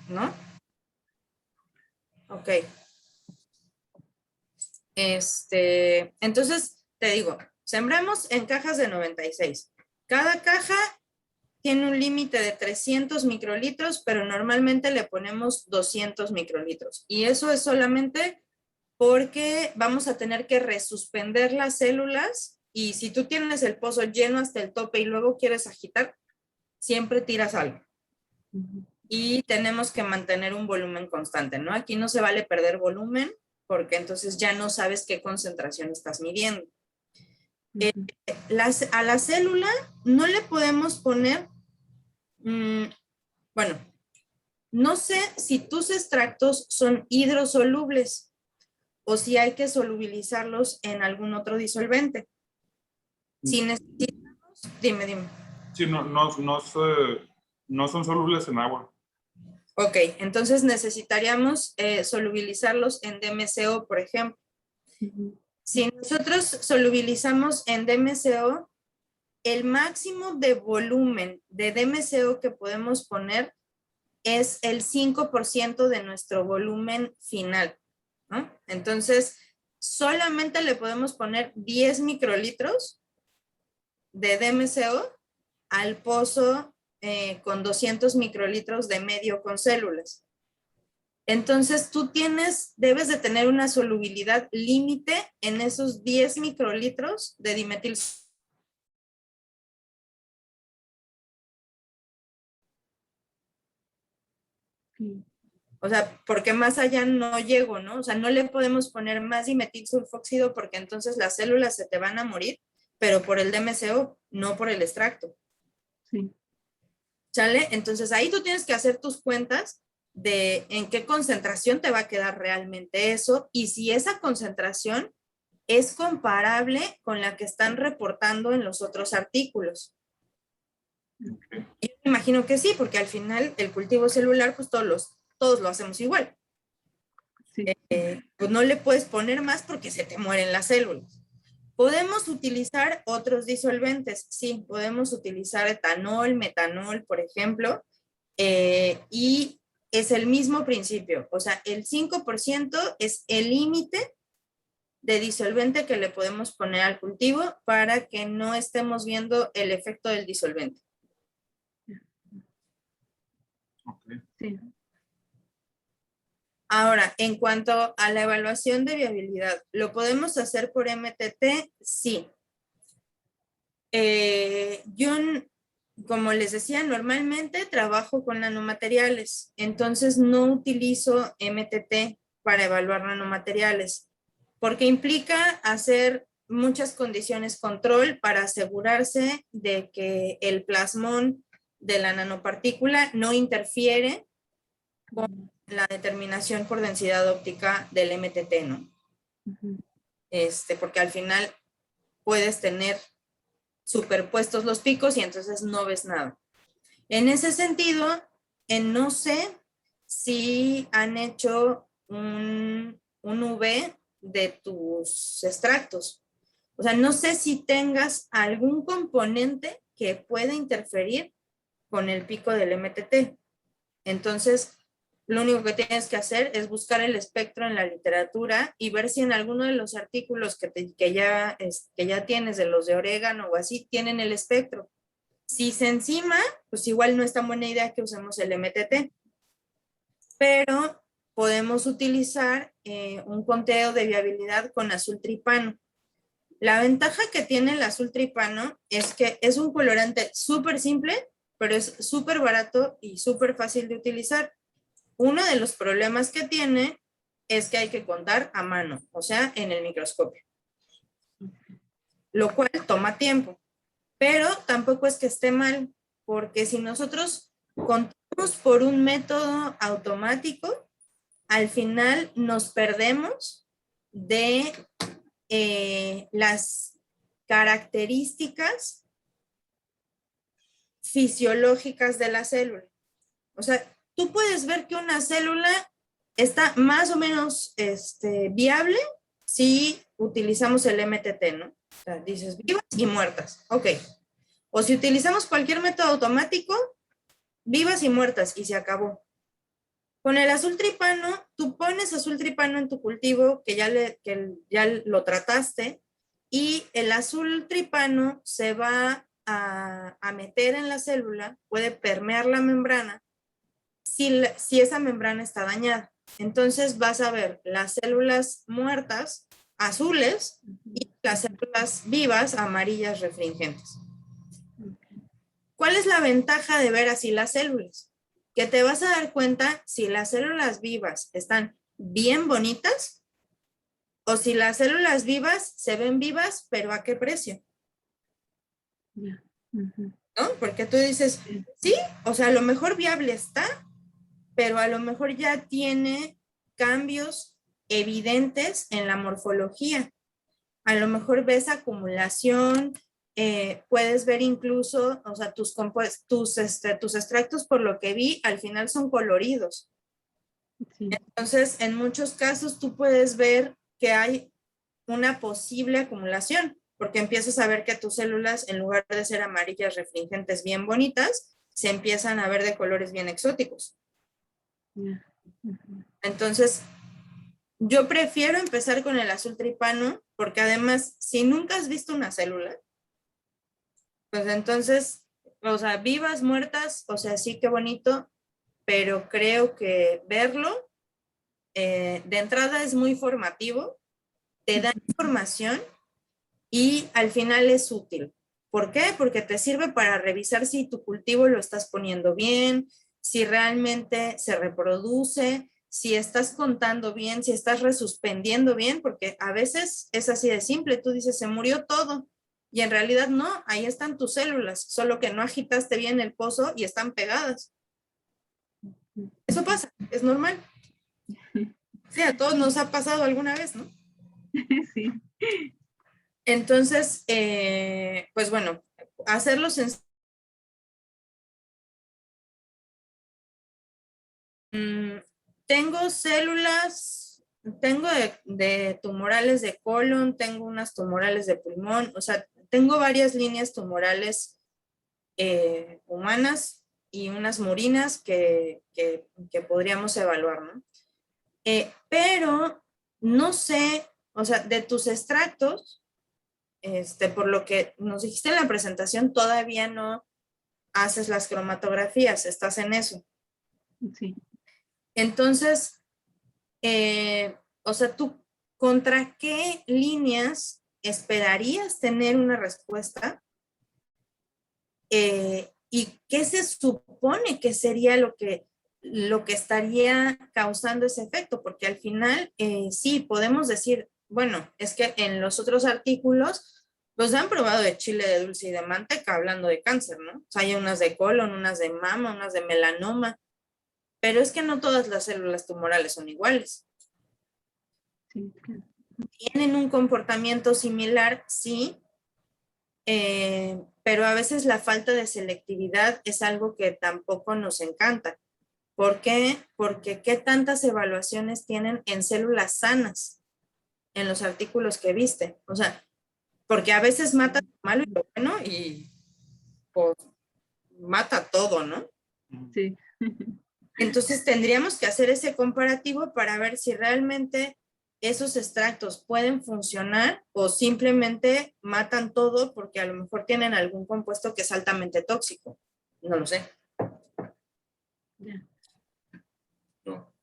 ¿no? Ok. Entonces, te digo, sembramos en cajas de 96. Cada caja tiene un límite de 300 microlitros, pero normalmente le ponemos 200 microlitros. Y eso es solamente porque vamos a tener que resuspender las células y si tú tienes el pozo lleno hasta el tope y luego quieres agitar, siempre tiras algo. Y tenemos que mantener un volumen constante, ¿no? Aquí no se vale perder volumen porque entonces ya no sabes qué concentración estás midiendo. A la célula no le podemos poner, bueno, no sé si tus extractos son hidrosolubles o si hay que solubilizarlos en algún otro disolvente. Si necesitamos, dime. Sí, no son solubles en agua. Ok, entonces necesitaríamos solubilizarlos en DMCO, por ejemplo. Si nosotros solubilizamos en DMCO, el máximo de volumen de DMCO que podemos poner es el 5% de nuestro volumen final, ¿no? Entonces, solamente le podemos poner 10 microlitros de DMCO al pozo con 200 microlitros de medio con células. Entonces, tú debes de tener una solubilidad límite en esos 10 microlitros de dimetil. O sea, porque más allá no llego, ¿no? O sea, no le podemos poner más dimetil sulfóxido porque entonces las células se te van a morir, pero por el DMCO, no por el extracto. Sí. ¿Sale? Entonces ahí tú tienes que hacer tus cuentas de en qué concentración te va a quedar realmente eso y si esa concentración es comparable con la que están reportando en los otros artículos. Okay. Yo me imagino que sí, porque al final el cultivo celular, pues todos lo hacemos igual. Sí. Pues no le puedes poner más porque se te mueren las células. ¿Podemos utilizar otros disolventes? Sí, podemos utilizar etanol, metanol, por ejemplo, y es el mismo principio. O sea, el 5% es el límite de disolvente que le podemos poner al cultivo para que no estemos viendo el efecto del disolvente. Okay. Sí. Ahora, en cuanto a la evaluación de viabilidad, ¿lo podemos hacer por MTT? Sí. Yo, como les decía, normalmente trabajo con nanomateriales, entonces no utilizo MTT para evaluar nanomateriales, porque implica hacer muchas condiciones control para asegurarse de que el plasmón de la nanopartícula no interfiere con la determinación por densidad óptica del MTT, ¿no? Porque al final puedes tener superpuestos los picos y entonces no ves nada. En ese sentido, no sé si han hecho un UV de tus extractos. O sea, no sé si tengas algún componente que pueda interferir con el pico del MTT. Entonces, lo único que tienes que hacer es buscar el espectro en la literatura y ver si en alguno de los artículos que ya tienes, de los de orégano o así, tienen el espectro. Si se encima, pues igual no es tan buena idea que usemos el MTT. Pero podemos utilizar un conteo de viabilidad con azul tripano. La ventaja que tiene el azul tripano es que es un colorante súper simple, pero es súper barato y súper fácil de utilizar. Uno de los problemas que tiene es que hay que contar a mano, o sea, en el microscopio, lo cual toma tiempo, pero tampoco es que esté mal, porque si nosotros contamos por un método automático, al final nos perdemos de las características fisiológicas de la célula. O sea, tú puedes ver que una célula está más o menos viable si utilizamos el MTT, ¿no? O sea, dices vivas y muertas, ok. O si utilizamos cualquier método automático, vivas y muertas y se acabó. Con el azul tripano, tú pones azul tripano en tu cultivo que ya lo trataste y el azul tripano se va a meter en la célula, puede permear la membrana si esa membrana está dañada. Entonces vas a ver las células muertas azules y las células vivas amarillas refringentes. ¿Cuál es la ventaja de ver así las células? Que te vas a dar cuenta si las células vivas están bien bonitas o si las células vivas se ven vivas, pero ¿a qué precio? Ya. Ujú. ¿No? Porque tú dices, sí, o sea, a lo mejor viable está, pero a lo mejor ya tiene cambios evidentes en la morfología. A lo mejor ves acumulación, puedes ver incluso, o sea, tus extractos, por lo que vi, al final son coloridos. Sí. Entonces, en muchos casos tú puedes ver que hay una posible acumulación, porque empiezas a ver que tus células, en lugar de ser amarillas refringentes bien bonitas, se empiezan a ver de colores bien exóticos. Ya. Ujú. Entonces, yo prefiero empezar con el azul tripano, porque además, si nunca has visto una célula, pues entonces, o sea, vivas, muertas, o sea, sí, qué bonito, pero creo que verlo, de entrada es muy formativo, te da información y al final es útil. ¿Por qué? Porque te sirve para revisar si tu cultivo lo estás poniendo bien, si realmente se reproduce, si estás contando bien, si estás resuspendiendo bien, porque a veces es así de simple, tú dices, se murió todo, y en realidad no, ahí están tus células, solo que no agitaste bien el pozo y están pegadas. Eso pasa, es normal. Sí, a todos nos ha pasado alguna vez, ¿no? Sí. Entonces, pues bueno, hacerlo sencillo. Tengo células, tengo de tumorales de colon, tengo unas tumorales de pulmón, o sea, tengo varias líneas tumorales humanas y unas murinas que podríamos evaluar, ¿no? Pero no sé, o sea, de tus extractos, por lo que nos dijiste en la presentación, todavía no haces las cromatografías, estás en eso. Sí. Entonces, o sea, ¿tú contra qué líneas esperarías tener una respuesta? ¿Y qué se supone que sería lo que estaría causando ese efecto? Porque al final, sí, podemos decir, bueno, es que en los otros artículos, pues han probado de chile de dulce y de manteca hablando de cáncer, ¿no? O sea, hay unas de colon, unas de mama, unas de melanoma, pero es que no todas las células tumorales son iguales. Sí, claro. Tienen un comportamiento similar, sí, pero a veces la falta de selectividad es algo que tampoco nos encanta. ¿Por qué? Porque qué tantas evaluaciones tienen en células sanas en los artículos que viste. O sea, porque a veces mata lo malo y lo bueno y pues mata todo, ¿no? Sí. Entonces tendríamos que hacer ese comparativo para ver si realmente esos extractos pueden funcionar o simplemente matan todo porque a lo mejor tienen algún compuesto que es altamente tóxico. No lo sé. Ya. No.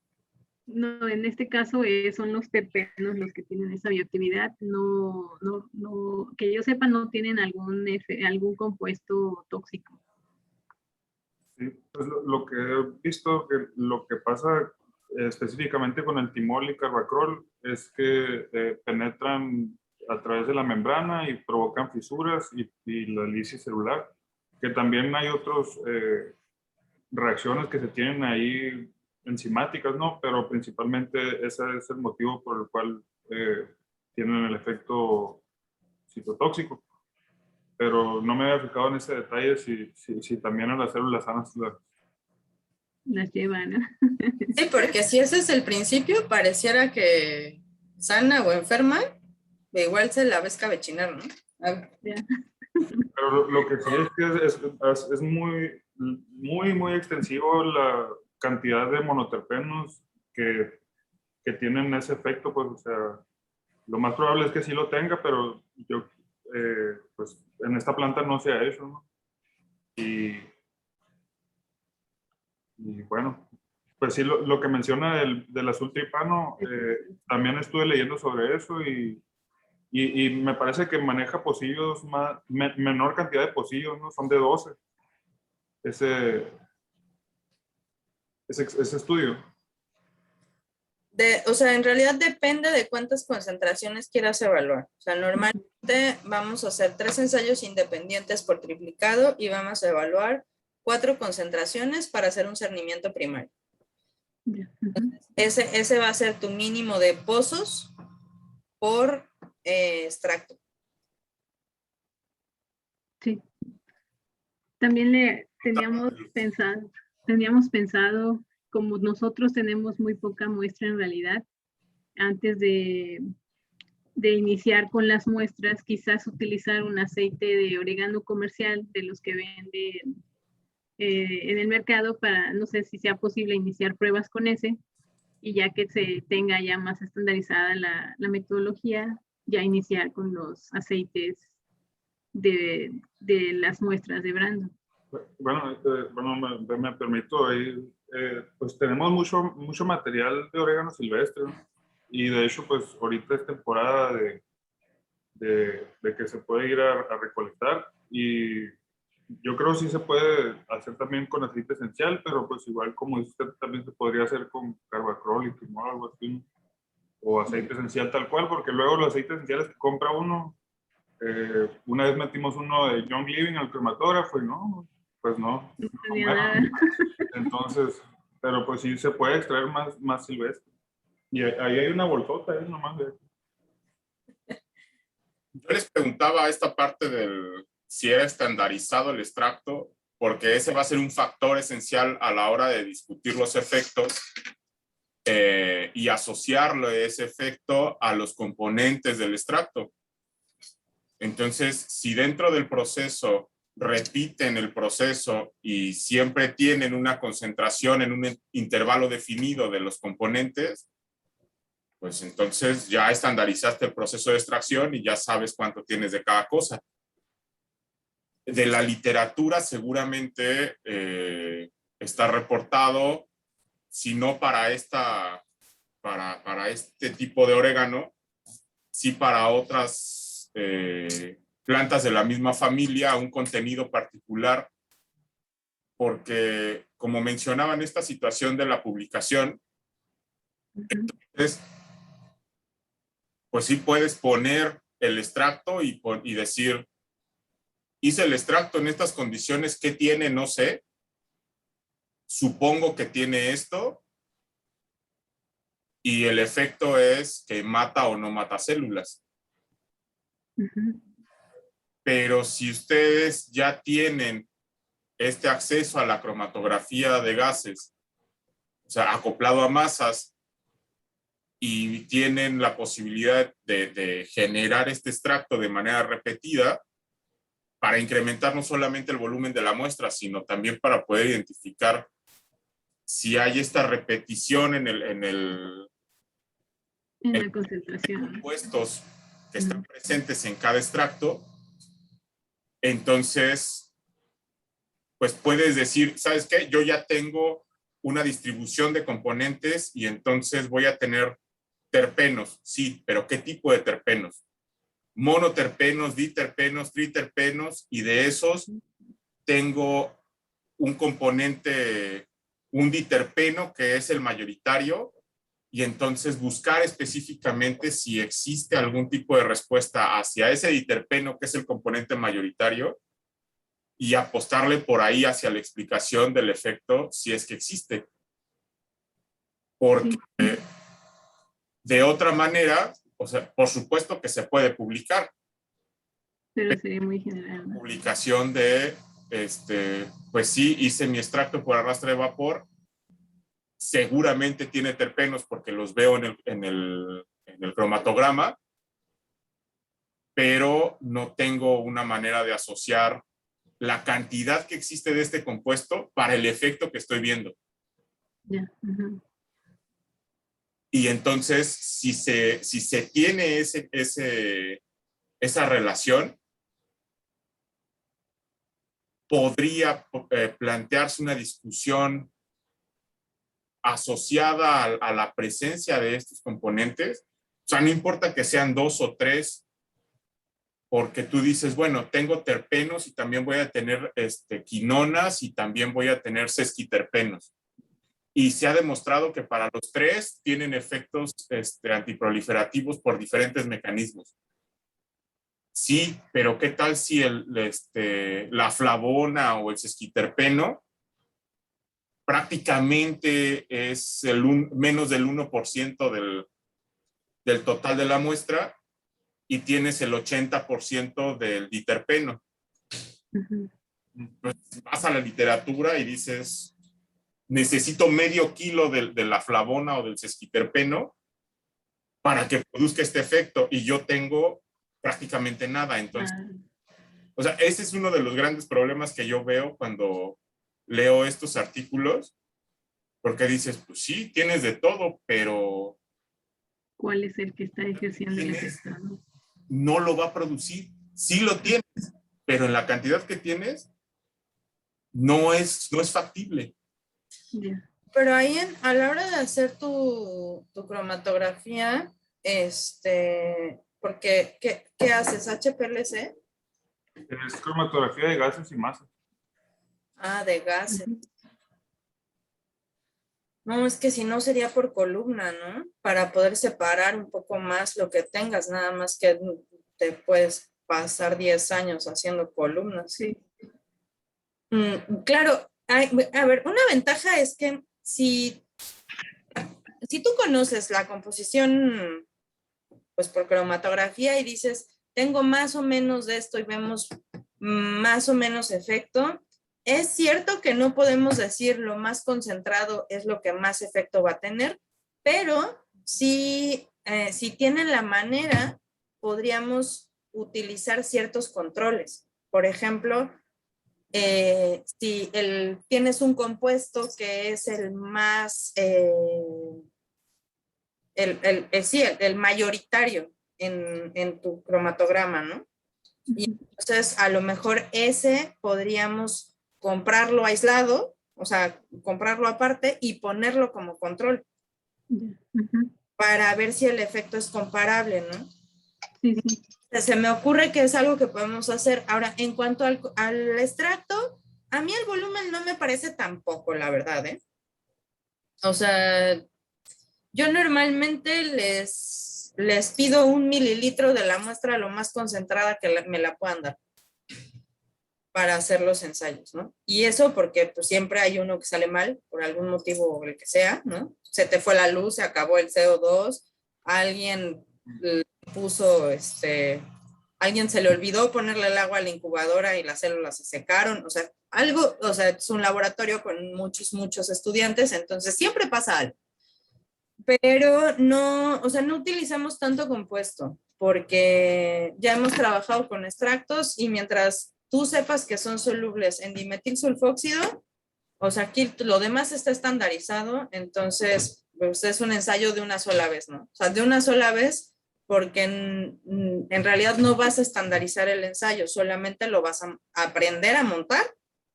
No, en este caso son los terpenos los que tienen esa bioactividad. No, no, no, que yo sepa, no tienen algún compuesto tóxico. Sí, pues lo que he visto, que lo que pasa específicamente con el timol y carbacrol es que penetran a través de la membrana y provocan fisuras y la lisis celular, que también hay otras reacciones que se tienen ahí enzimáticas, ¿no? Pero principalmente ese es el motivo por el cual tienen el efecto citotóxico. Pero no me había fijado en ese detalle si también a las células sanas Las llevan, ¿no? Sí, porque si ese es el principio, pareciera que sana o enferma, igual se la ves cabechinar, ¿no? Ya. Pero lo que sí es que es muy, muy, muy extensivo cantidad de monoterpenos que tienen ese efecto, pues, o sea, lo más probable es que sí lo tenga, pero yo, pues, en esta planta no se ha hecho, ¿no? Y bueno, pues sí, lo que menciona del azul tripano, también estuve leyendo sobre eso y me parece que maneja pocillos menor cantidad de pocillos, ¿no? Son de 12 ese estudio. O sea, en realidad depende de cuántas concentraciones quieras evaluar. O sea, normalmente vamos a hacer 3 ensayos independientes por triplicado y vamos a evaluar 4 concentraciones para hacer un cernimiento primario. Ese va a ser tu mínimo de pozos por extracto. Sí. También teníamos pensado, como nosotros tenemos muy poca muestra en realidad, antes de iniciar con las muestras, quizás utilizar un aceite de orégano comercial de los que venden en el mercado para, no sé si sea posible iniciar pruebas con ese, y ya que se tenga ya más estandarizada la metodología, ya iniciar con los aceites de las muestras de Brando. Bueno, me permito ahí, pues tenemos mucho material de orégano silvestre, ¿no? Y de hecho, pues ahorita es temporada de que se puede ir a recolectar y yo creo que sí se puede hacer también con aceite esencial, pero pues igual como dice usted, también se podría hacer con carbacrol y timol, algo así, ¿no? O aceite esencial tal cual, porque luego los aceites esenciales que compra uno, una vez metimos uno de Young Living al cromatógrafo y no, pues no. No tenía nada. Entonces, pero pues sí se puede extraer más silvestre. Y ahí hay una bolsota, nomás de... Yo les preguntaba esta parte si era estandarizado el extracto, porque ese va a ser un factor esencial a la hora de discutir los efectos y asociarle ese efecto a los componentes del extracto. Entonces, si dentro del proceso repiten el proceso y siempre tienen una concentración en un intervalo definido de los componentes, pues entonces ya estandarizaste el proceso de extracción y ya sabes cuánto tienes de cada cosa. De la literatura seguramente está reportado, si no para este tipo de orégano, sí para otras plantas de la misma familia, un contenido particular, porque como mencionaba en esta situación de la publicación, entonces, pues sí puedes poner el extracto y decir, hice el extracto en estas condiciones, ¿qué tiene? No sé. Supongo que tiene esto. Y el efecto es que mata o no mata células. Pero si ustedes ya tienen este acceso a la cromatografía de gases, o sea, acoplado a masas, y tienen la posibilidad de generar este extracto de manera repetida para incrementar no solamente el volumen de la muestra, sino también para poder identificar si hay esta repetición en la concentración. Compuestos que están presentes en cada extracto, entonces, pues puedes decir, ¿sabes qué? Yo ya tengo una distribución de componentes y entonces voy a tener terpenos. Sí, pero ¿qué tipo de terpenos? Monoterpenos, diterpenos, triterpenos, y de esos tengo un componente, un diterpeno que es el mayoritario, y entonces buscar específicamente si existe algún tipo de respuesta hacia ese diterpeno que es el componente mayoritario y apostarle por ahí hacia la explicación del efecto si es que existe. Porque de otra manera, o sea, por supuesto que se puede publicar. Pero sería muy general, ¿no? Publicación de, pues sí, hice mi extracto por arrastre de vapor, seguramente tiene terpenos porque los veo en el cromatograma, pero no tengo una manera de asociar la cantidad que existe de este compuesto para el efecto que estoy viendo. Ya. Ujú. Y entonces, si se tiene esa relación, podría plantearse una discusión asociada a la presencia de estos componentes. O sea, no importa que sean 2 o 3, porque tú dices, bueno, tengo terpenos y también voy a tener quinonas y también voy a tener sesquiterpenos. Y se ha demostrado que para los 3 tienen efectos antiproliferativos por diferentes mecanismos. Sí, pero ¿qué tal si la flavona o el sesquiterpeno prácticamente es menos del 1% del total de la muestra y tienes el 80% del diterpeno? Ujú. Pues vas a la literatura y dices, necesito medio kilo de la flavona o del sesquiterpeno para que produzca este efecto y yo tengo prácticamente nada. Entonces, o sea, ese es uno de los grandes problemas que yo veo cuando leo estos artículos, porque dices, pues sí, tienes de todo, pero ¿Cuál es el que está ejerciendo el efecto, no? no lo va a producir. Sí lo tienes, pero en la cantidad que tienes no es factible. Ya. Pero ahí a la hora de hacer tu cromatografía, porque, ¿qué haces? ¿HPLC? Es cromatografía de gases y masas. Ah, de gases. Ujú. No, es que si no sería por columna, ¿no? Para poder separar un poco más lo que tengas, nada más que te puedes pasar 10 años haciendo columnas. Sí. Claro, a ver, una ventaja es que si tú conoces la composición, pues por cromatografía y dices, tengo más o menos de esto y vemos más o menos efecto, es cierto que no podemos decir lo más concentrado es lo que más efecto va a tener, pero si tienen la manera, podríamos utilizar ciertos controles. Por ejemplo, si tienes un compuesto que es el más, sí, el mayoritario en tu cromatograma, ¿no? Y entonces a lo mejor ese podríamos comprarlo aislado, o sea, comprarlo aparte y ponerlo como control Ya. Ujú. para ver si el efecto es comparable, ¿no? Sí, sí. Se me ocurre que es algo que podemos hacer. Ahora, en cuanto al extracto, a mí el volumen no me parece tampoco, la verdad, ¿eh? O sea, yo normalmente les pido 1 mililitro de la muestra lo más concentrada que me la puedan dar para hacer los ensayos, ¿no? Y eso porque pues siempre hay uno que sale mal por algún motivo o el que sea, ¿no? Se te fue la luz, se acabó el CO2, alguien puso, alguien se le olvidó ponerle el agua a la incubadora y las células se secaron, o sea, algo, o sea, es un laboratorio con muchos estudiantes, entonces siempre pasa algo. Pero no, o sea, no utilizamos tanto compuesto porque ya hemos trabajado con extractos y mientras tú sepas que son solubles en dimetilsulfóxido, o sea, aquí lo demás está estandarizado, entonces pues es un ensayo de una sola vez, ¿no? O sea, de una sola vez porque en realidad no vas a estandarizar el ensayo, solamente lo vas a aprender a montar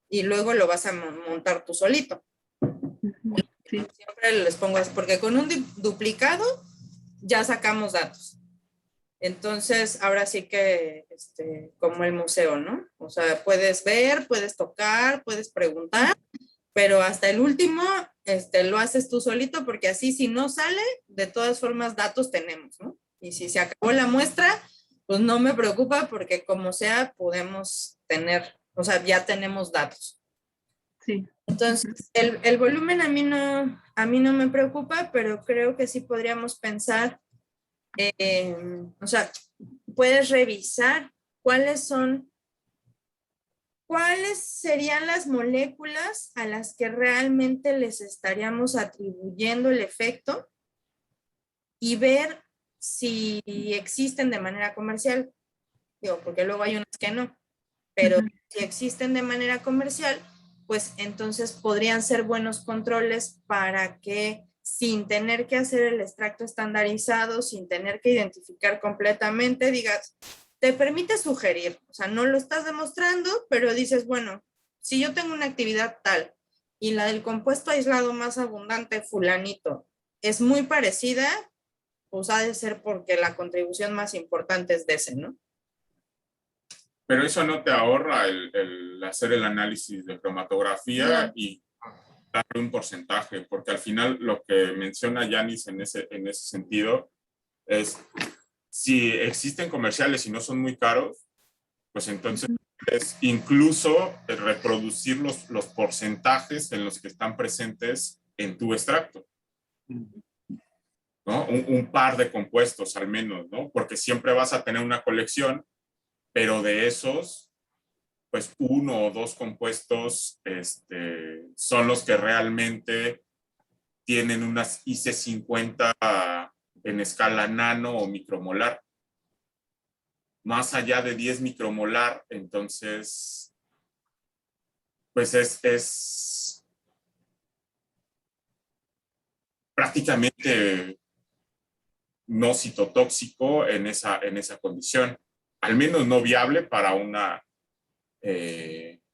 y luego lo vas a montar tú solito. Ujú. Sí. Siempre les pongo así, porque con un duplicado ya sacamos datos. Entonces, ahora sí que, como el museo, ¿no? O sea, puedes ver, puedes tocar, puedes preguntar, pero hasta el último, lo haces tú solito, porque así si no sale, de todas formas datos tenemos, ¿no? Y si se acabó la muestra, pues no me preocupa, porque como sea, podemos tener, o sea, ya tenemos datos. Sí. Entonces, el volumen a mí no me preocupa, pero creo que sí podríamos pensar, o sea, puedes revisar cuáles serían las moléculas a las que realmente les estaríamos atribuyendo el efecto y ver si existen de manera comercial. Digo, porque luego hay unas que no, pero si existen de manera comercial, pues entonces podrían ser buenos controles para que sin tener que hacer el extracto estandarizado, sin tener que identificar completamente, digas, te permite sugerir, o sea, no lo estás demostrando, pero dices, bueno, si yo tengo una actividad tal y la del compuesto aislado más abundante, fulanito, es muy parecida, pues ha de ser porque la contribución más importante es de ese, ¿no? Pero eso no te ahorra el hacer el análisis de cromatografía No. y darle un porcentaje, porque al final lo que menciona Yanis en ese sentido es, si existen comerciales y no son muy caros, pues entonces es incluso reproducir los porcentajes en los que están presentes en tu extracto, ¿no? Un par de compuestos al menos, ¿no? Porque siempre vas a tener una colección, pero de esos, pues 1 o 2 compuestos son los que realmente tienen unas IC50 en escala nano o micromolar. Más allá de 10 micromolar, entonces, pues es prácticamente no citotóxico en esa condición, al menos no viable para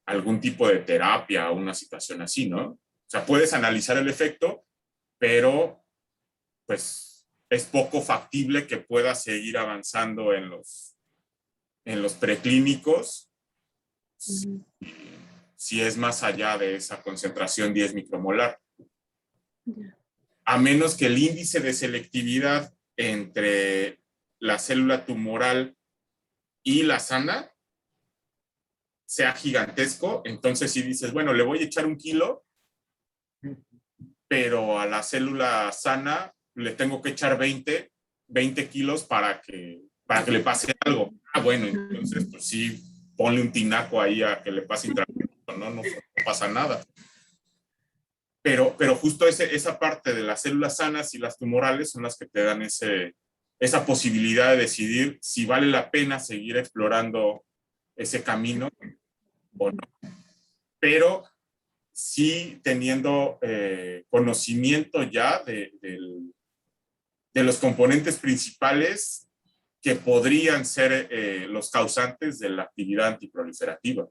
algún tipo de terapia o una situación así, ¿no? O sea, puedes analizar el efecto, pero pues es poco factible que pueda seguir avanzando en los preclínicos si es más allá de esa concentración 10 micromolar. A menos que el índice de selectividad entre la célula tumoral y la sana sea gigantesco, entonces si dices, bueno, le voy a echar 1 kilo, pero a la célula sana le tengo que echar 20 kilos para que le pase algo. Ah, bueno, entonces pues sí, ponle un tinaco ahí a que le pase intravenoso, no pasa nada. Pero justo esa parte de las células sanas y las tumorales son las que te dan esa posibilidad de decidir si vale la pena seguir explorando ese camino o no. Pero sí teniendo conocimiento ya de los componentes principales que podrían ser los causantes de la actividad antiproliferativa.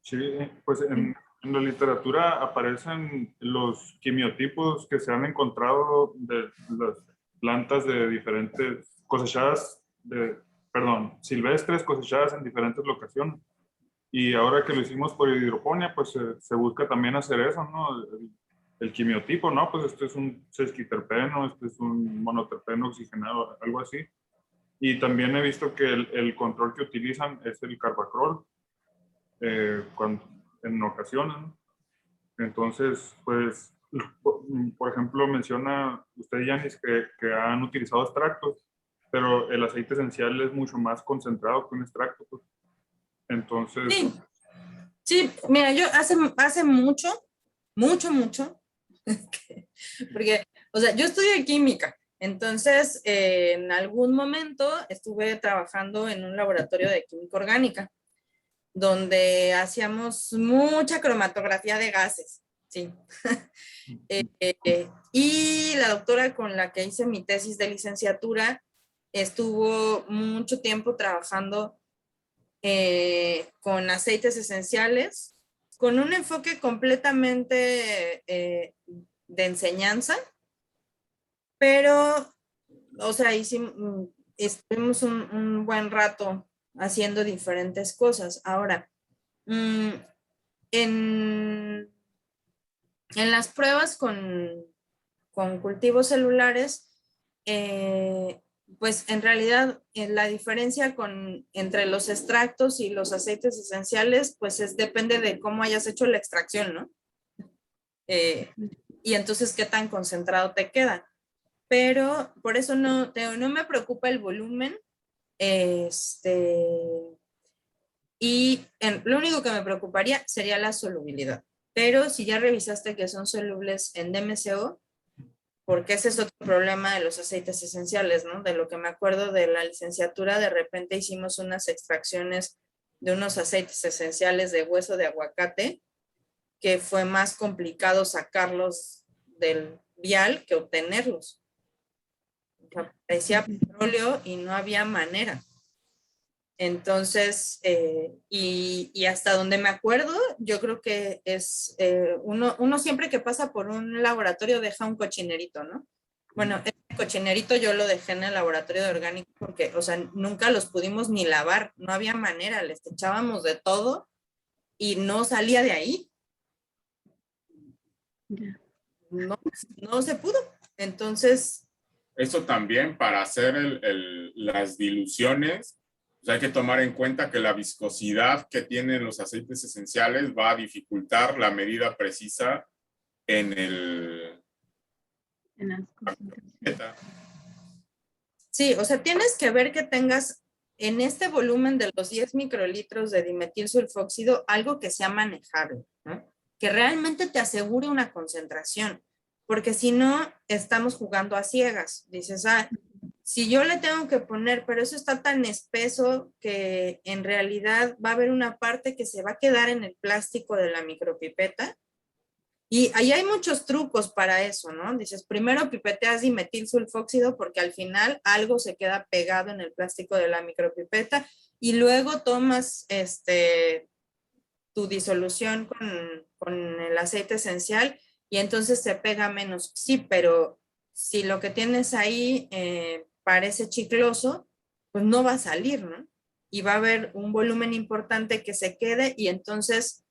Sí, pues en la literatura aparecen los quimiotipos que se han encontrado de las plantas de diferentes silvestres cosechadas en diferentes locaciones. Y ahora que lo hicimos por hidroponía, pues se busca también hacer eso, ¿no? El quimiotipo, ¿no? Pues este es un sesquiterpeno, este es un monoterpeno oxigenado, algo así. Y también he visto que el control que utilizan es el carbacrol, en ocasiones, ¿no? Entonces, pues, por ejemplo, menciona usted, Yanis, que han utilizado extractos, pero el aceite esencial es mucho más concentrado que un extracto, pues. Entonces... Sí, mira, yo hace mucho, porque, o sea, yo estudio química, entonces en algún momento estuve trabajando en un laboratorio de química orgánica, donde hacíamos mucha cromatografía de gases, sí. Y la doctora con la que hice mi tesis de licenciatura estuvo mucho tiempo trabajando con aceites esenciales, con un enfoque completamente de enseñanza, pero, o sea, estuvimos un buen rato haciendo diferentes cosas. Ahora, en las pruebas con cultivos celulares, pues en realidad la diferencia entre los extractos y los aceites esenciales, pues depende de cómo hayas hecho la extracción, ¿no? Y entonces qué tan concentrado te queda. Pero por eso no me preocupa el volumen. Y lo único que me preocuparía sería la solubilidad. Pero si ya revisaste que son solubles en DMSO, porque ese es otro problema de los aceites esenciales, ¿no? De lo que me acuerdo de la licenciatura, de repente hicimos unas extracciones de unos aceites esenciales de hueso de aguacate, que fue más complicado sacarlos del vial que obtenerlos. O sea, parecía petróleo y no había manera. Entonces, y hasta donde me acuerdo, yo creo que es, uno siempre que pasa por un laboratorio deja un cochinerito, ¿no? Bueno, el cochinerito yo lo dejé en el laboratorio de orgánico porque, o sea, nunca los pudimos ni lavar, no había manera, les echábamos de todo y no salía de ahí. No se pudo. Entonces, Eso también para hacer las diluciones, pues hay que tomar en cuenta que la viscosidad que tienen los aceites esenciales va a dificultar la medida precisa en En las concentraciones. sí, o sea, tienes que ver que tengas en este volumen de los 10 microlitros de dimetilsulfóxido algo que sea manejable, ¿no? Que realmente te asegure una concentración, porque si no, estamos jugando a ciegas. Dices, si yo le tengo que poner, pero eso está tan espeso que en realidad va a haber una parte que se va a quedar en el plástico de la micropipeta. Y ahí hay muchos trucos para eso, ¿no? Dices, primero pipeteas dimetilsulfóxido porque al final algo se queda pegado en el plástico de la micropipeta y luego tomas tu disolución con el aceite esencial y entonces se pega menos. Sí, pero si lo que tienes ahí parece chicloso, pues no va a salir, ¿no? Y va a haber un volumen importante que se quede y entonces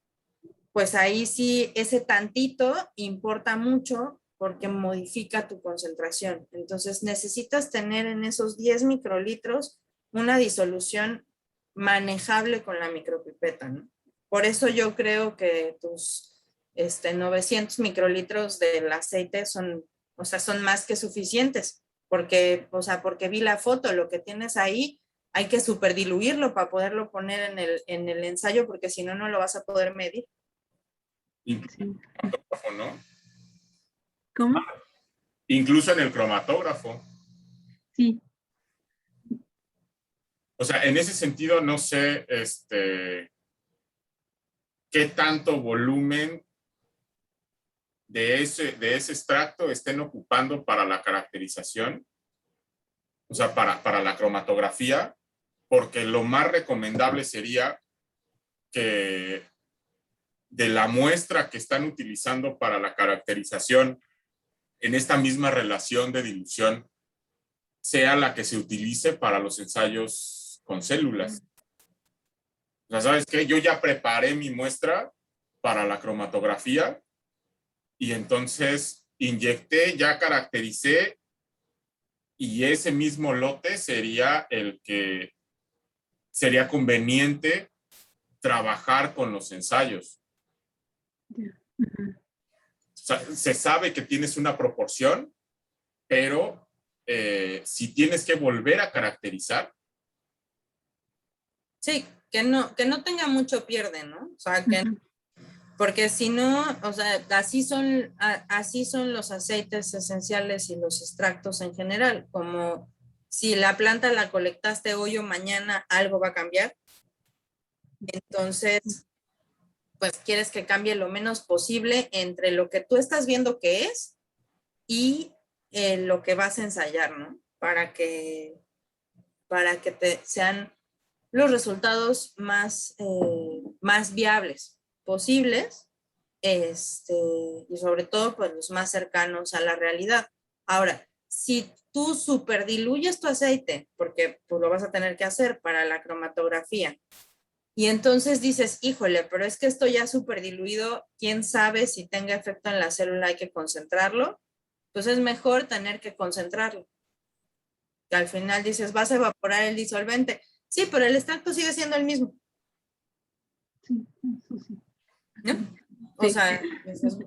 pues ahí sí ese tantito importa mucho porque modifica tu concentración. Entonces necesitas tener en esos 10 microlitros una disolución manejable con la micropipeta, ¿no? Por eso yo creo que tus 900 microlitros del aceite son, o sea, son más que suficientes, porque, o sea, porque vi la foto, lo que tienes ahí hay que super diluirlo para poderlo poner en el ensayo, porque si no, no lo vas a poder medir. Sí. ¿No? ¿Cómo? Incluso en el cromatógrafo. Sí. O sea, en ese sentido, no sé qué tanto volumen de ese extracto estén ocupando para la caracterización, o sea, para la cromatografía, porque lo más recomendable sería que de la muestra que están utilizando para la caracterización en esta misma relación de dilución sea la que se utilice para los ensayos con células. O sea, ¿sabes qué? Yo ya preparé mi muestra para la cromatografía y entonces inyecté, ya caractericé y ese mismo lote sería el que sería conveniente trabajar con los ensayos. Uh-huh. O sea, se sabe que tienes una proporción, pero si tienes que volver a caracterizar. Sí, que no tenga mucho pierde, ¿no? O sea, que, porque si no, o sea, así son los aceites esenciales y los extractos en general, como si la planta la colectaste hoy o mañana, algo va a cambiar. Entonces, pues quieres que cambie lo menos posible entre lo que tú estás viendo que es y lo que vas a ensayar, ¿no? Para que sean los resultados más viables posibles, y sobre todo pues los más cercanos a la realidad. Ahora, si tú super diluyes tu aceite, porque pues, lo vas a tener que hacer para la cromatografía, y entonces dices, híjole, pero es que esto ya súper diluido, quién sabe si tenga efecto en la célula, hay que concentrarlo, pues es mejor tener que concentrarlo. Que al final dices, vas a evaporar el disolvente. Sí, pero el extracto sigue siendo el mismo. Sí, eso sí. ¿No? O sea, dices,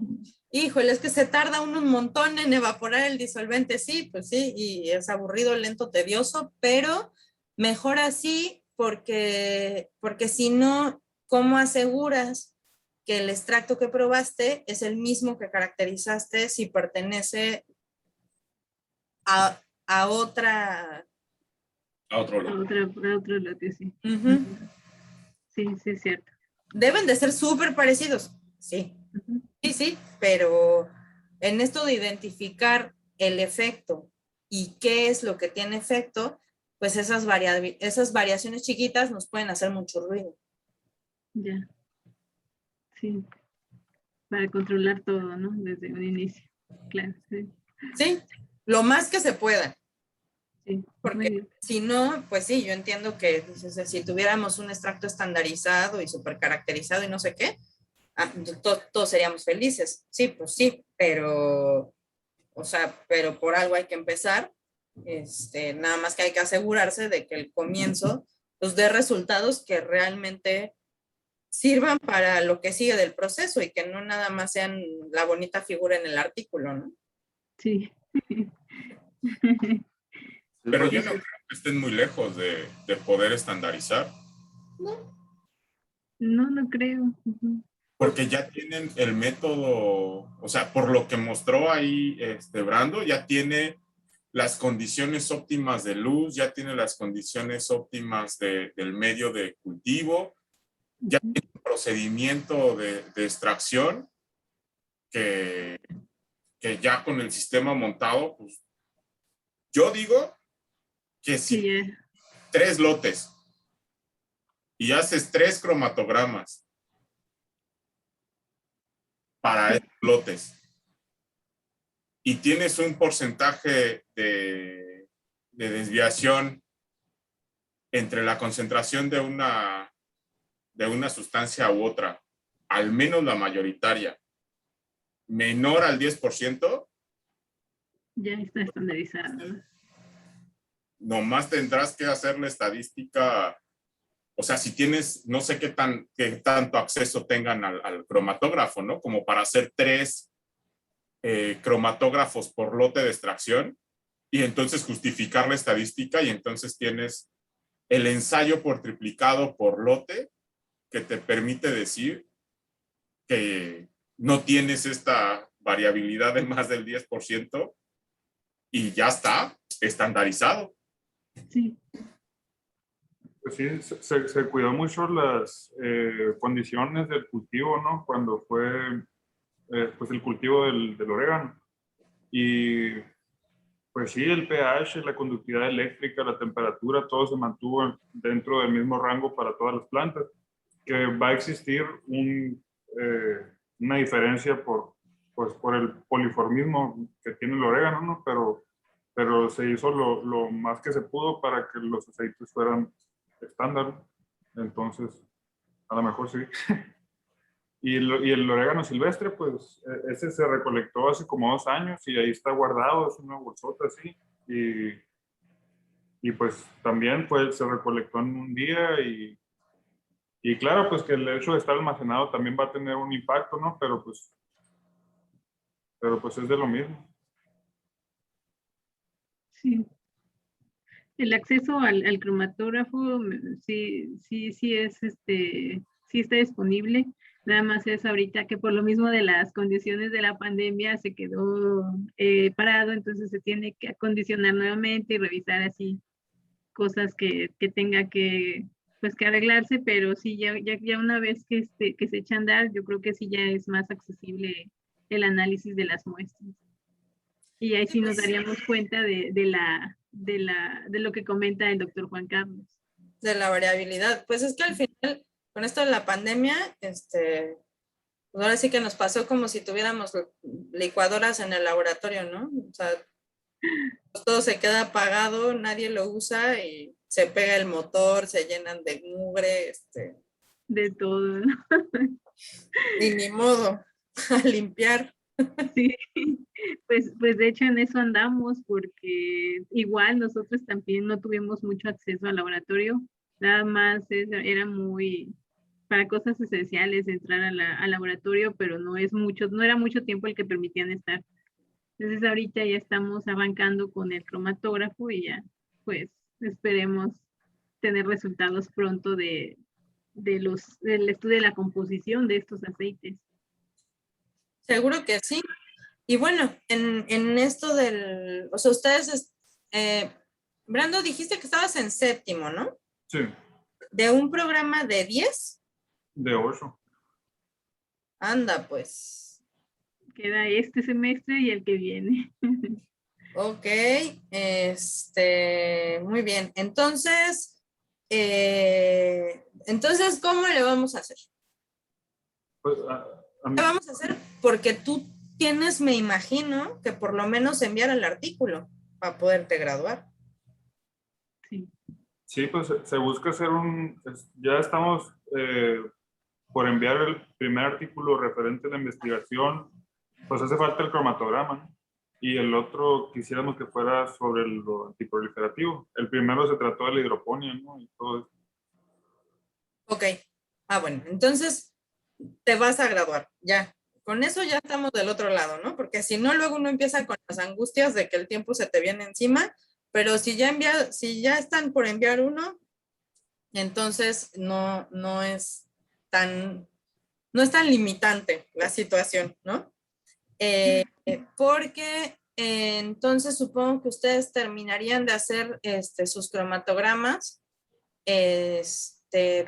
híjole, es que se tarda un montón en evaporar el disolvente. Sí, pues sí, y es aburrido, lento, tedioso, pero mejor así porque si no, ¿cómo aseguras que el extracto que probaste es el mismo que caracterizaste si pertenece a otra... A otro A otro lote, sí. Uh-huh. Sí, Sí, sí, es cierto. Deben de ser súper parecidos, sí. Ujú. Sí, pero en esto de identificar el efecto y qué es lo que tiene efecto, pues esas variaciones chiquitas nos pueden hacer mucho ruido. Ya, sí, para controlar todo, ¿no? Desde un inicio. Claro, sí, Sí, lo más que se pueda, sí, muy porque bien. si no, pues sí, yo entiendo que dices, si tuviéramos un extracto estandarizado y súper caracterizado y no sé qué, todos seríamos felices. Sí, pues sí, pero, o sea, pero por algo hay que empezar. Nada más que hay que asegurarse de que el comienzo pues dé resultados que realmente sirvan para lo que sigue del proceso y que no nada más sean la bonita figura en el artículo, ¿no? Sí. Pero yo no creo que estén muy lejos de poder estandarizar, No, No, no creo. Ujú. porque ya tienen el método, o sea, por lo que mostró ahí Brando, ya tiene las condiciones óptimas de luz, ya tiene las condiciones óptimas del medio de cultivo, ya tiene un procedimiento de extracción que, que ya con el sistema montado, pues yo digo que Sí, si ya. 3 lotes y haces 3 cromatogramas para esos lotes y tienes un porcentaje de desviación entre la concentración de una sustancia u otra, al menos la mayoritaria, menor al 10%, Ya está estandarizado, ¿no? nomás tendrás que hacer la estadística. O sea, si tienes, no sé qué tanto acceso tengan al cromatógrafo, ¿no? Como para hacer 3 cromatógrafos por lote de extracción y entonces justificar la estadística y entonces tienes el ensayo por triplicado por lote que te permite decir que no tienes esta variabilidad de más del 10% y ya está estandarizado. Sí, Pues sí, se cuidó mucho las condiciones del cultivo, ¿no? Cuando fue pues el cultivo del orégano. Y pues sí, el pH, la conductividad eléctrica, la temperatura, todo se mantuvo dentro del mismo rango para todas las plantas. Que va a existir una diferencia pues, por el poliformismo que tiene el orégano, ¿no? Pero se hizo lo más que se pudo para que los aceites fueran estándar. Entonces, a lo mejor sí. Y el orégano silvestre, pues ese se recolectó hace como 2 años y ahí está guardado, es una bolsota así. Y pues también se recolectó en un día y claro, pues que el hecho de estar almacenado también va a tener un impacto, ¿no? Pero pues es de lo mismo. sí. El acceso al cromatógrafo, sí, sí, sí es sí está disponible. Nada más es ahorita que por lo mismo de las condiciones de la pandemia se quedó parado, entonces se tiene que acondicionar nuevamente y revisar así cosas que tenga que, pues, que arreglarse, pero sí, ya una vez que se echa a andar, yo creo que sí ya es más accesible el análisis de las muestras. Y ahí sí nos daríamos cuenta de lo que comenta el doctor Juan Carlos. De la variabilidad. Pues es que al final, con esto de la pandemia, pues ahora sí que nos pasó como si tuviéramos licuadoras en el laboratorio, ¿no? O sea, pues todo se queda apagado, nadie lo usa y se pega el motor, se llenan de mugre, De todo, ¿no? y ni modo, a limpiar. Sí, pues de hecho en eso andamos, porque igual nosotros también no tuvimos mucho acceso al laboratorio, nada más era muy para cosas esenciales entrar al laboratorio, pero no era mucho tiempo el que permitían estar. Entonces ahorita ya estamos arrancando con el cromatógrafo y ya, pues esperemos tener resultados pronto del estudio de la composición de estos aceites. Seguro que sí. Y bueno, en esto o sea, ustedes, Brando, dijiste que estabas en séptimo, ¿no? Sí, De un programa de 10. De 8. Anda, pues. Queda este semestre y el que viene. Ok, muy bien. Entonces, ¿cómo le vamos a hacer? Pues, a mí, ¿Qué vamos a hacer? Porque tú tienes, me imagino, que por lo menos enviar el artículo para poderte graduar. Sí. sí, pues se busca hacer ya estamos por enviar el primer artículo referente a la investigación, pues hace falta el cromatograma, ¿no? Y el otro quisiéramos que fuera sobre lo antiproliferativo. El primero se trató de la hidroponía, ¿no? Y todo eso. Ok. Bueno, entonces te vas a graduar, ya. Con eso ya estamos del otro lado, ¿no? Porque si no, luego uno empieza con las angustias de que el tiempo se te viene encima, pero si ya están por enviar uno, entonces no es tan limitante la situación, ¿no? Porque entonces supongo que ustedes terminarían de hacer sus cromatogramas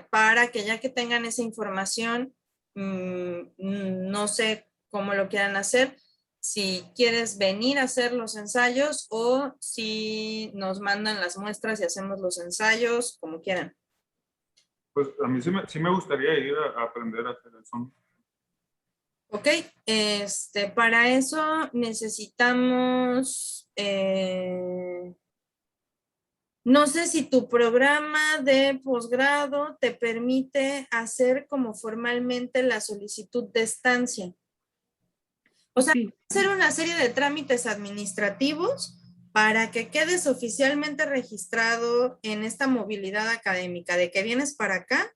para que ya que tengan esa información, no sé cómo lo quieran hacer, si quieres venir a hacer los ensayos o si nos mandan las muestras y hacemos los ensayos, como quieran. Pues a mí sí me gustaría ir a aprender a hacer eso. Ok, para eso necesitamos, no sé si tu programa de posgrado te permite hacer como formalmente la solicitud de estancia. O sea, Sí. hacer una serie de trámites administrativos para que quedes oficialmente registrado en esta movilidad académica, de que vienes para acá,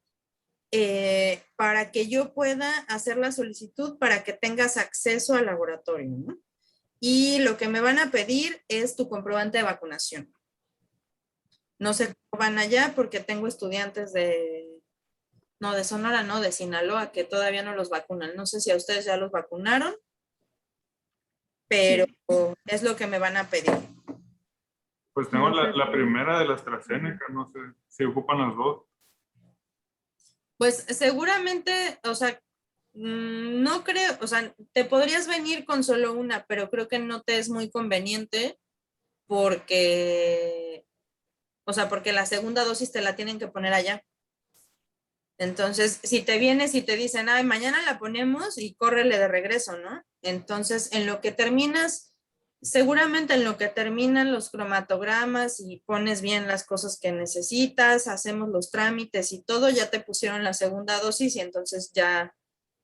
para que yo pueda hacer la solicitud para que tengas acceso al laboratorio, ¿no? Y lo que me van a pedir es tu comprobante de vacunación. No sé cómo van allá porque tengo estudiantes de Sonora, no, de Sinaloa, que todavía no los vacunan. No sé si a ustedes ya los vacunaron, pero es lo que me van a pedir. Pues tengo No sé la si- primera de la AstraZeneca, no sé si ocupan las dos. Pues seguramente, o sea, no creo, o sea, te podrías venir con solo una, pero creo que no te es muy conveniente porque, o sea, porque la segunda dosis te la tienen que poner allá. Entonces, si te vienes y te dicen, ay, mañana la ponemos y córrele de regreso, ¿no? Entonces, en lo que terminas, seguramente en lo que terminan los cromatogramas y pones bien las cosas que necesitas, hacemos los trámites y todo, ya te pusieron la segunda dosis y entonces ya,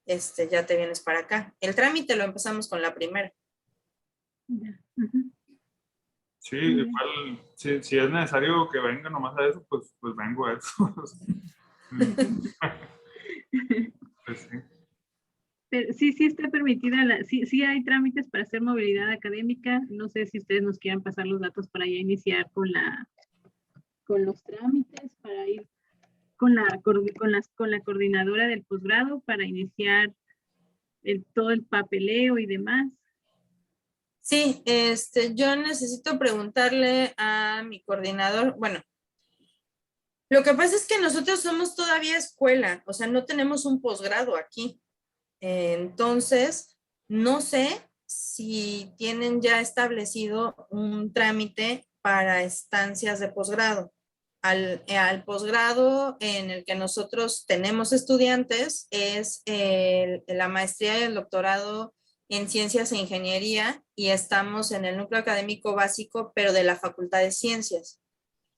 ya te vienes para acá. El trámite lo empezamos con la primera. Ya. Ujú. Sí, igual, si es necesario que venga nomás a eso, pues vengo a eso. Pues sí. Pero sí, sí está permitida, sí hay trámites para hacer movilidad académica. No sé si ustedes nos quieran pasar los datos para ya iniciar con los trámites, para ir con la coordinadora del posgrado para iniciar todo el papeleo y demás. Sí, yo necesito preguntarle a mi coordinador, bueno, lo que pasa es que nosotros somos todavía escuela, o sea, no tenemos un posgrado aquí. Entonces, no sé si tienen ya establecido un trámite para estancias de posgrado. Al posgrado en el que nosotros tenemos estudiantes es la maestría y el doctorado en ciencias e ingeniería y estamos en el núcleo académico básico, pero de la Facultad de Ciencias.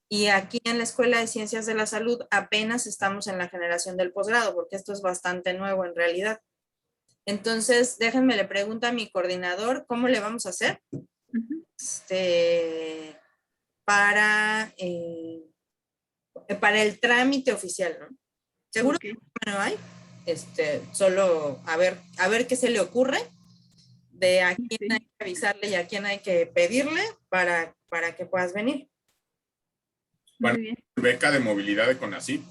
Y aquí en la Escuela de Ciencias de la Salud apenas estamos en la generación del posgrado, porque esto es bastante nuevo en realidad. Entonces, déjenme le pregunto a mi coordinador cómo le vamos a hacer Ujú. para, para el trámite oficial, ¿no? Seguro Okay. que no hay. Solo a ver qué se le ocurre de a quién hay Sí. que avisarle y a quién hay que pedirle para que puedas venir. Muy Bueno, bien. beca de movilidad de CONACYT.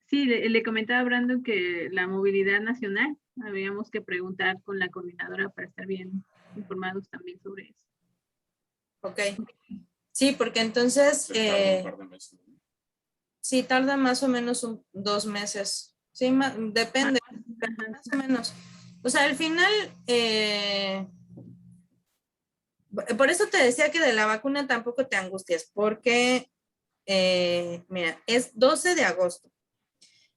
Sí, le comentaba a Brandon que la movilidad nacional, habíamos que preguntar con la coordinadora para estar bien informados también sobre eso. Ok. Sí, porque entonces, Se tarda un par de meses. sí, tarda más o menos 2 meses Sí, depende, Ajá. más o menos. O sea, al final, por eso te decía que de la vacuna tampoco te angusties, porque, mira, es 12 de agosto.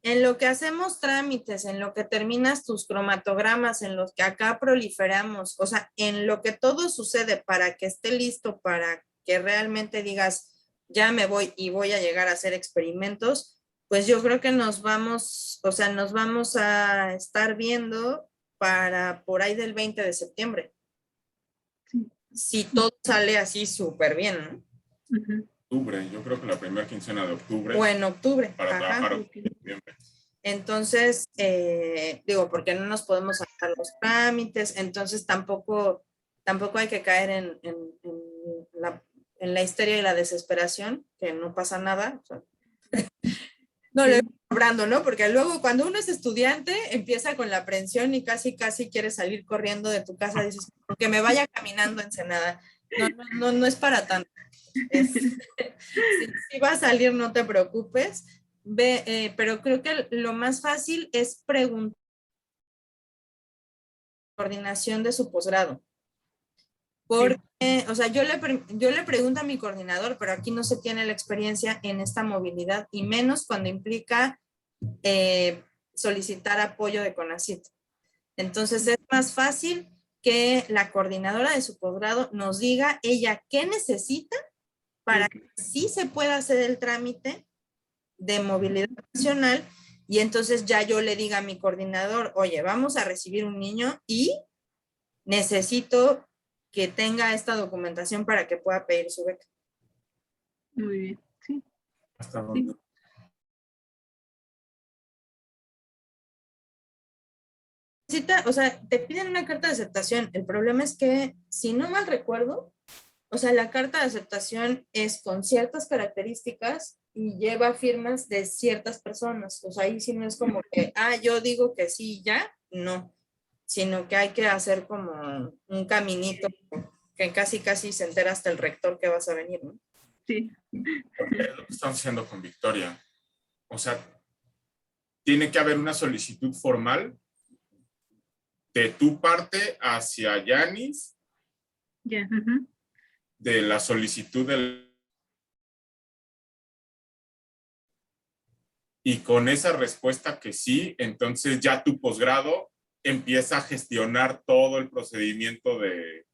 En lo que hacemos trámites, en lo que terminas tus cromatogramas, en los que acá proliferamos, o sea, en lo que todo sucede para que esté listo, para que realmente digas, ya me voy y voy a llegar a hacer experimentos, pues yo creo que nos vamos, o sea, nos vamos a estar viendo para por ahí del 20 de septiembre. Sí. Si todo sale así súper bien, ¿no? Ujú. Octubre, yo creo que la primera quincena de octubre. O en octubre. Para Ajá. trabajar Ok. en noviembre. Entonces, digo, porque no nos podemos sacar los trámites, entonces tampoco hay que caer en la histeria y la desesperación, que no pasa nada. O sea, no le voy cobrando, ¿no? Porque luego cuando uno es estudiante, empieza con la aprensión y casi quiere salir corriendo de tu casa, dices, que me vaya caminando Ensenada. No es para tanto. Si va a salir, no te preocupes. Pero creo que lo más fácil es preguntar coordinación de su posgrado. Porque, o sea, yo le pregunto a mi coordinador, pero aquí no se tiene la experiencia en esta movilidad y menos cuando implica solicitar apoyo de CONACYT. Entonces es más fácil que la coordinadora de su posgrado nos diga ella qué necesita para que sí se pueda hacer el trámite de movilidad nacional y entonces ya yo le diga a mi coordinador, oye, vamos a recibir un niño y necesito que tenga esta documentación para que pueda pedir su beca. Muy bien, sí. ¿Hasta dónde? O sea, te piden una carta de aceptación. El problema es que, si no mal recuerdo, o sea, la carta de aceptación es con ciertas características y lleva firmas de ciertas personas. O sea, ahí sí no es como que, yo digo que sí, ya, no. Sino que hay que hacer como un caminito que casi se entera hasta el rector que vas a venir, ¿no? Sí. Porque es lo que estamos haciendo con Victoria. O sea, tiene que haber una solicitud formal de tu parte hacia Yanis, Ya. Ujú. de la solicitud del... Y con esa respuesta que sí, entonces ya tu posgrado empieza a gestionar todo el procedimiento de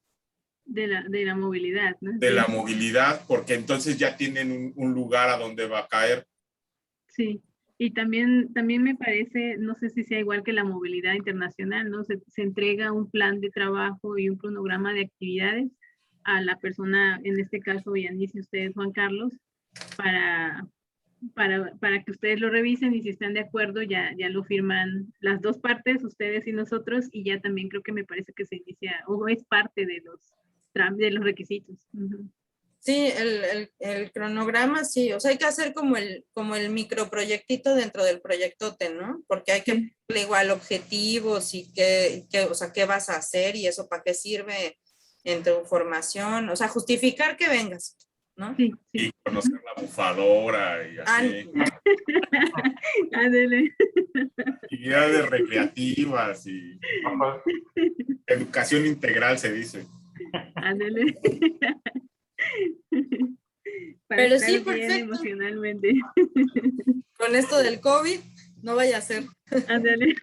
la movilidad, ¿no? de Sí. la movilidad, porque entonces ya tienen un lugar a donde va a caer. Sí, y también me parece, no sé si sea igual que la movilidad internacional, ¿no? Se entrega un plan de trabajo y un cronograma de actividades a la persona, en este caso, Yanis y ustedes, Juan Carlos, para que ustedes lo revisen y si están de acuerdo ya lo firman las dos partes, ustedes y nosotros, y ya también creo que me parece que se inicia, o es parte de los requisitos. Uh-huh. Sí, el cronograma, sí, o sea, hay que hacer como el microproyectito dentro del proyectote, ¿no? Porque hay que ponerle igual objetivos y o sea, qué vas a hacer y eso para qué sirve en tu formación, o sea, justificar que vengas, ¿no? Sí. Y conocer la bufadora y así. Ándale. Actividades recreativas y educación integral se dice. Ándale. Para Pero estar sí, bien perfecto. emocionalmente. Con esto del COVID, no vaya a ser. Ándale.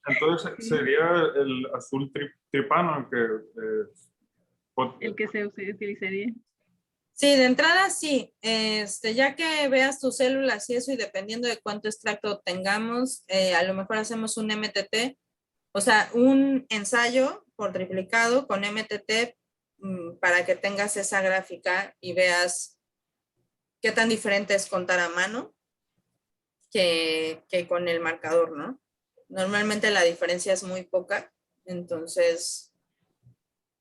Entonces sería el azul tripano que El que se utilizaría. Sí, de entrada sí, ya que veas tus células y eso y dependiendo de cuánto extracto tengamos, a lo mejor hacemos un MTT, o sea, un ensayo por triplicado con MTT para que tengas esa gráfica y veas qué tan diferente es contar a mano que con el marcador, ¿no? Normalmente la diferencia es muy poca, entonces,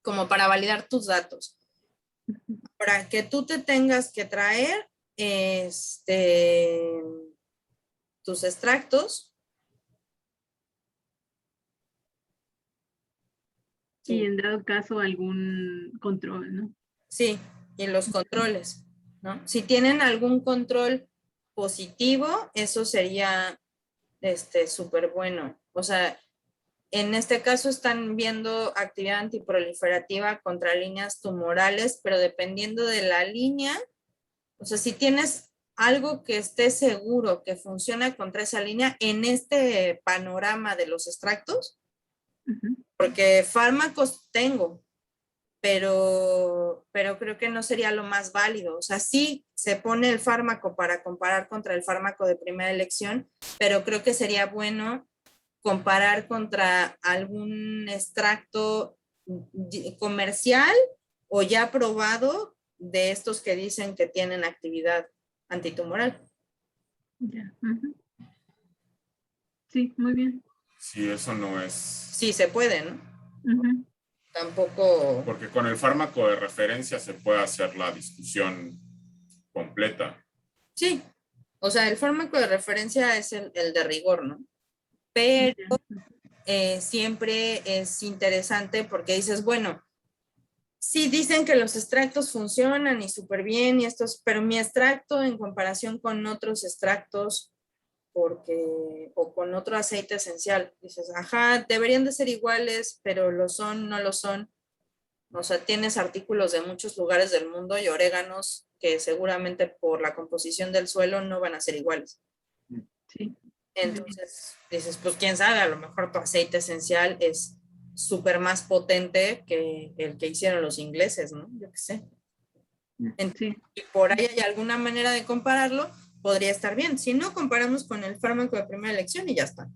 como para validar tus datos. Para que tú te tengas que traer tus extractos. Y en dado caso algún control, ¿no? Sí, y los controles, ¿no? Si tienen algún control positivo, eso sería súper bueno. O sea, en este caso están viendo actividad antiproliferativa contra líneas tumorales, pero dependiendo de la línea, o sea, si tienes algo que esté seguro que funciona contra esa línea en este panorama de los extractos, porque fármacos tengo, pero creo que no sería lo más válido. O sea, sí se pone el fármaco para comparar contra el fármaco de primera elección, pero creo que sería bueno comparar contra algún extracto comercial o ya probado de estos que dicen que tienen actividad antitumoral. Ya. Sí, muy bien. Sí, eso no es. Sí, se puede, ¿no? Tampoco. Porque con el fármaco de referencia se puede hacer la discusión completa. Sí, o sea, el fármaco de referencia es el de rigor, ¿no? Pero siempre es interesante porque dices, bueno, sí dicen que los extractos funcionan y súper bien y estos, pero mi extracto en comparación con otros extractos o con otro aceite esencial, dices, ajá, deberían de ser iguales, pero lo son, no lo son. O sea, tienes artículos de muchos lugares del mundo y oréganos que seguramente por la composición del suelo no van a ser iguales. Sí. Entonces dices, pues quién sabe, a lo mejor tu aceite esencial es súper más potente que el que hicieron los ingleses, ¿no? Yo qué sé. Entonces, si por ahí hay alguna manera de compararlo, podría estar bien. Si no, comparamos con el fármaco de primera elección y ya está.